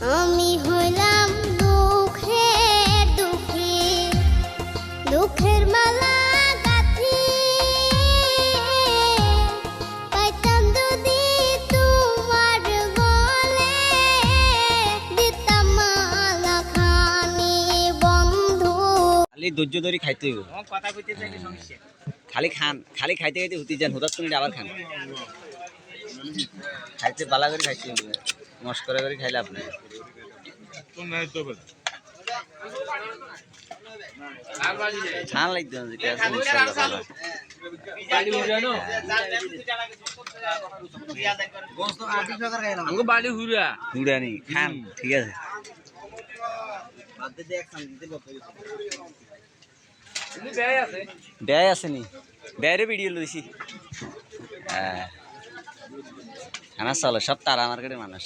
আমি হইলাম দুঃখের দুঃখী, দুঃখের মালা গাঁথি পাইতাম যদি তোমার গলে, দিতাম মালা খানি বন্ধু। খালি ধৈর্য ধরে খাইতে হইব, কথা কইতে চাই সমস্যা। খালি খান, খালি খাইতে খাইতে হুতি যান, হুদাত করে আবার খান। খাইতে বালা করে খাইতে হইব, মস্করা করে খাইলে আপনার খান লাগতে হবে, যেটা আছে ইনশাআল্লাহ ভালো। আমগো বাড়ি হুরা হুড়ানি খান, ঠিক আছে। ব্যয় আছে নি, ব্যয়ের ভিডিও লইছি। হ্যাঁ খানা চলো, সব তারা মার্কেটের মানুষ।